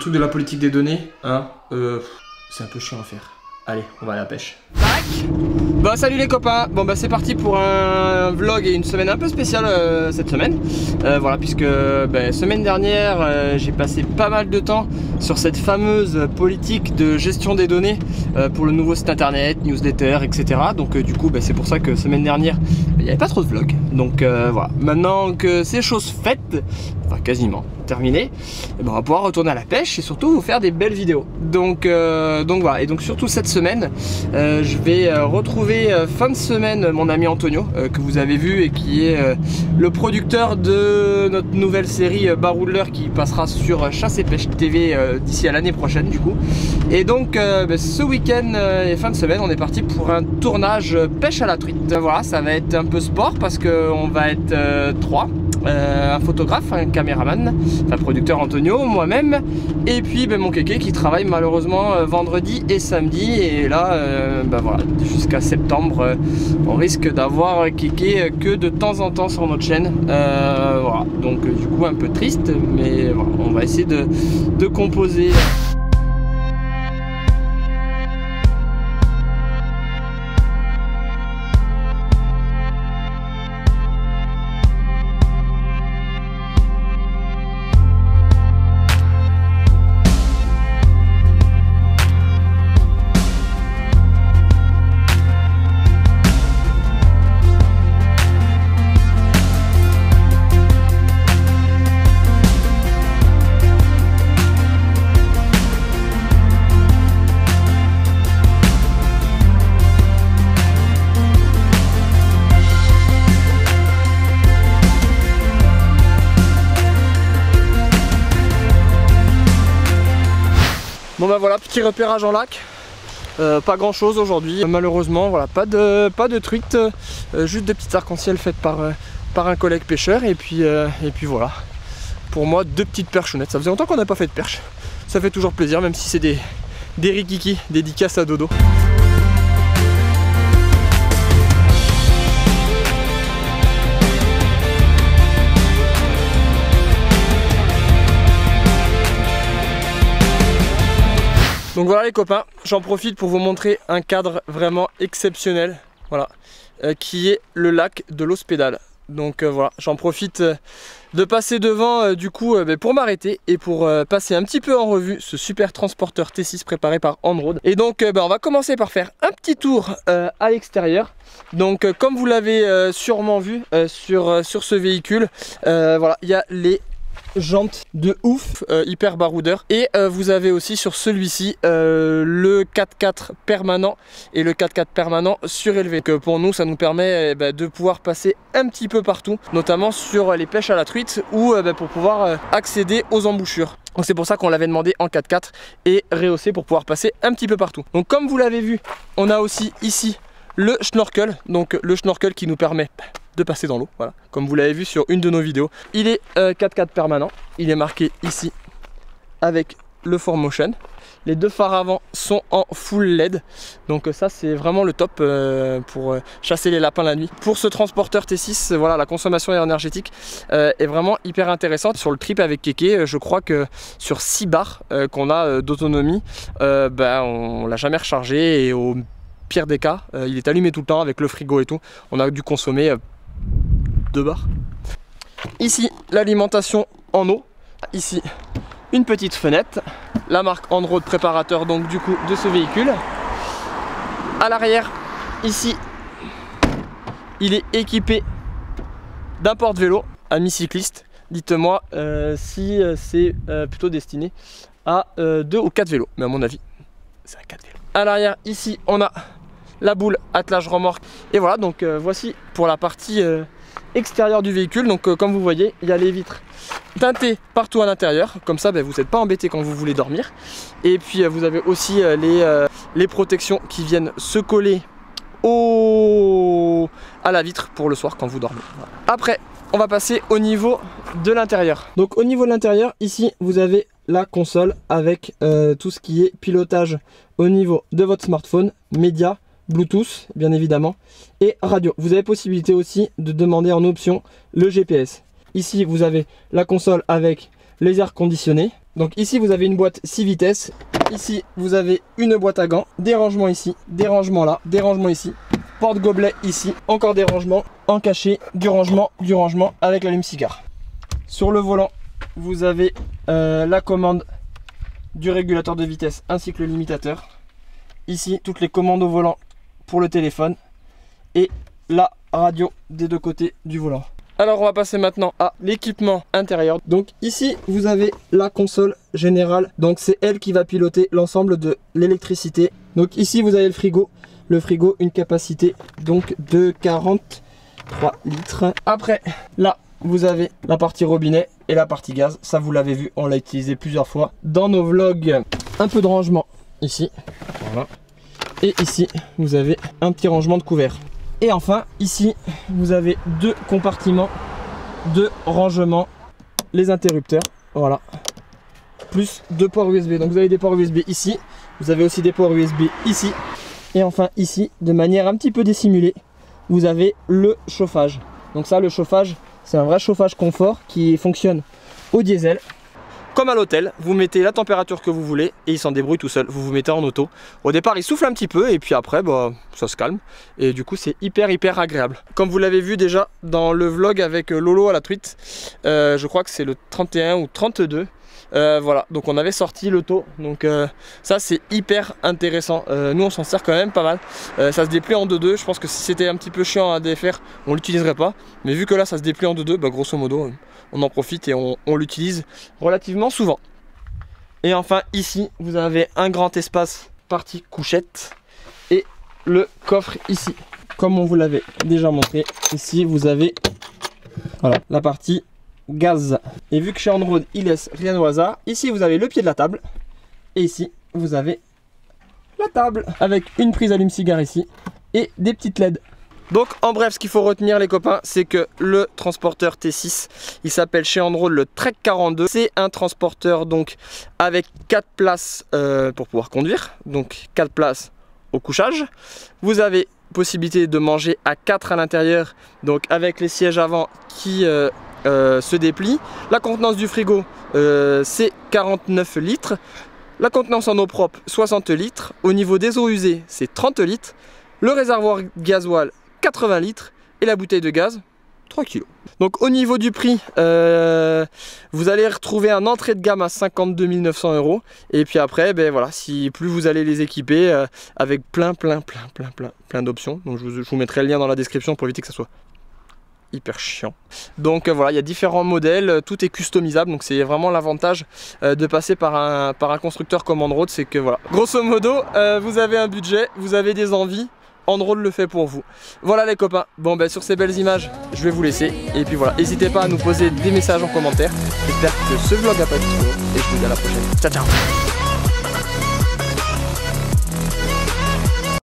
truc de la politique des données, hein, c'est un peu chiant à faire. Allez, on va à la pêche. Bah salut les copains, bon bah c'est parti pour un vlog et une semaine un peu spéciale cette semaine. Voilà, puisque semaine dernière j'ai passé pas mal de temps sur cette fameuse politique de gestion des données pour le nouveau site internet, newsletter, etc. Donc du coup c'est pour ça que semaine dernière il n'y avait pas trop de vlog. Donc voilà, maintenant que c'est chose faite, enfin quasiment terminé, on va pouvoir retourner à la pêche et surtout vous faire des belles vidéos. Donc voilà, et donc surtout cette semaine je vais retrouver fin de semaine mon ami Antonio que vous avez vu et qui est le producteur de notre nouvelle série Baroudeur qui passera sur Chasse et Pêche TV d'ici à l'année prochaine du coup. Et donc ce week-end et fin de semaine on est parti pour un tournage pêche à la truite. Voilà, ça va être un peu sport parce qu'on va être trois. Un photographe, un caméraman, un producteur Antonio, moi-même, et puis mon kéké qui travaille malheureusement vendredi et samedi. Et là, voilà, jusqu'à septembre, on risque d'avoir kéké que de temps en temps sur notre chaîne. Voilà, donc du coup un peu triste, mais voilà, on va essayer de composer. Bon voilà, petit repérage en lac, pas grand chose aujourd'hui, malheureusement, voilà, pas de truite, juste des petites arcs-en-ciel faites par un collègue pêcheur, et puis voilà, pour moi 2 petites perchonnettes. Ça faisait longtemps qu'on n'a pas fait de perche, ça fait toujours plaisir, même si c'est des rikiki, dédicaces à Dodo. Donc voilà les copains, j'en profite pour vous montrer un cadre vraiment exceptionnel, voilà, qui est le lac de l'Hospédale. Donc voilà, j'en profite de passer devant du coup pour m'arrêter et pour passer un petit peu en revue ce super transporteur T6 préparé par On-Road. Et donc on va commencer par faire un petit tour à l'extérieur. Donc comme vous l'avez sûrement vu sur ce véhicule, voilà, il y a les jantes de ouf, hyper baroudeur, et vous avez aussi sur celui-ci le 4x4 permanent et le 4x4 permanent surélevé. Donc pour nous ça nous permet de pouvoir passer un petit peu partout, notamment sur les pêches à la truite ou pour pouvoir accéder aux embouchures. Donc c'est pour ça qu'on l'avait demandé en 4x4 et rehaussé pour pouvoir passer un petit peu partout. Donc comme vous l'avez vu, on a aussi ici le schnorkel, donc le schnorkel qui nous permet de passer dans l'eau, voilà, comme vous l'avez vu sur une de nos vidéos. Il est 4x4 permanent, il est marqué ici avec le 4Motion. Les 2 phares avant sont en full LED, donc ça c'est vraiment le top pour chasser les lapins la nuit. Pour ce transporteur T6, voilà, la consommation énergétique est vraiment hyper intéressante. Sur le trip avec kéké, je crois que sur 6 bars qu'on a d'autonomie, on l'a jamais rechargé, et au pire des cas, il est allumé tout le temps avec le frigo et tout. On a dû consommer 2 bars. Ici, l'alimentation en eau. Ici, une petite fenêtre. La marque On-Road préparateur donc du coup de ce véhicule. À l'arrière, ici, il est équipé d'un porte-vélo amis cyclistes. Dites-moi si c'est plutôt destiné à 2 ou 4 vélos. Mais à mon avis, c'est un 4 vélos. À l'arrière, ici, on a la boule attelage remorque. Et voilà, donc voici pour la partie extérieure du véhicule. Donc comme vous voyez, il y a les vitres teintées partout à l'intérieur. Comme ça, vous n'êtes pas embêté quand vous voulez dormir. Et puis vous avez aussi les protections qui viennent se coller à la vitre pour le soir quand vous dormez. Voilà. Après, on va passer au niveau de l'intérieur. Donc au niveau de l'intérieur, ici, vous avez la console avec tout ce qui est pilotage au niveau de votre smartphone, médias, Bluetooth bien évidemment, et radio. Vous avez possibilité aussi de demander en option le GPS. Ici vous avez la console avec les airs conditionnés, Donc ici vous avez une boîte 6 vitesses. Ici vous avez une boîte à gants, des rangements ici, des rangements là, des rangements ici, porte-gobelet ici, encore des rangements, en cachet, du rangement avec l'allume-cigare. Sur le volant, vous avez la commande du régulateur de vitesse ainsi que le limitateur. Ici, toutes les commandes au volant pour le téléphone et la radio des deux côtés du volant. Alors on va passer maintenant à l'équipement intérieur. Donc ici vous avez la console générale, donc c'est elle qui va piloter l'ensemble de l'électricité. Donc ici vous avez le frigo une capacité donc de 43 litres. Après là vous avez la partie robinet et la partie gaz, ça vous l'avez vu, on l'a utilisé plusieurs fois dans nos vlogs. Un peu de rangement ici, voilà. Et ici vous avez un petit rangement de couvert. Et enfin, ici, vous avez deux compartiments de rangement, les interrupteurs, voilà, plus deux ports USB. Donc vous avez des ports USB ici, vous avez aussi des ports USB ici. Et enfin ici, de manière un petit peu dissimulée, vous avez le chauffage. Donc ça, le chauffage, c'est un vrai chauffage confort qui fonctionne au diesel. Comme à l'hôtel, vous mettez la température que vous voulez et il s'en débrouille tout seul. Vous vous mettez en auto. Au départ, il souffle un petit peu et puis après, bah, ça se calme. Et du coup, c'est hyper agréable. Comme vous l'avez vu déjà dans le vlog avec Lolo à la truite, je crois que c'est le 31 ou 32. Voilà, donc on avait sorti le taux. Donc ça, c'est hyper intéressant. Nous, on s'en sert quand même pas mal. Ça se déplie en 2-2. Je pense que si c'était un petit peu chiant à défaire, on l'utiliserait pas. Mais vu que là, ça se déplie en 2-2, bah, grosso modo, on en profite et on l'utilise relativement souvent. Et enfin ici vous avez un grand espace partie couchette et le coffre ici. Comme on vous l'avait déjà montré, ici vous avez voilà, la partie gaz. Et vu que chez Android il laisse rien au hasard, ici vous avez le pied de la table et ici vous avez la table avec une prise allume-cigare ici et des petites LED. Donc en bref, ce qu'il faut retenir les copains, c'est que le transporteur T6, il s'appelle chez Android le Trek 42. C'est un transporteur donc avec 4 places pour pouvoir conduire, donc 4 places au couchage. Vous avez possibilité de manger à 4 à l'intérieur, donc avec les sièges avant qui se déplient. La contenance du frigo, c'est 49 litres. La contenance en eau propre, 60 litres. Au niveau des eaux usées, c'est 30 litres. Le réservoir gasoil, 80 litres et la bouteille de gaz 3 kg. Donc au niveau du prix, vous allez retrouver un entrée de gamme à 52 900 €. Et puis après, ben voilà, si plus vous allez les équiper avec plein d'options. Donc je vous mettrai le lien dans la description pour éviter que ça soit hyper chiant. Donc voilà, il y a différents modèles, tout est customisable, donc c'est vraiment l'avantage de passer par un constructeur comme Android, c'est que voilà, grosso modo, vous avez un budget, vous avez des envies, Android le fait pour vous. Voilà les copains, bon ben sur ces belles images, je vais vous laisser, et puis voilà, n'hésitez pas à nous poser des messages en commentaire. J'espère que ce vlog a pas été trop long, et je vous dis à la prochaine. Ciao ciao.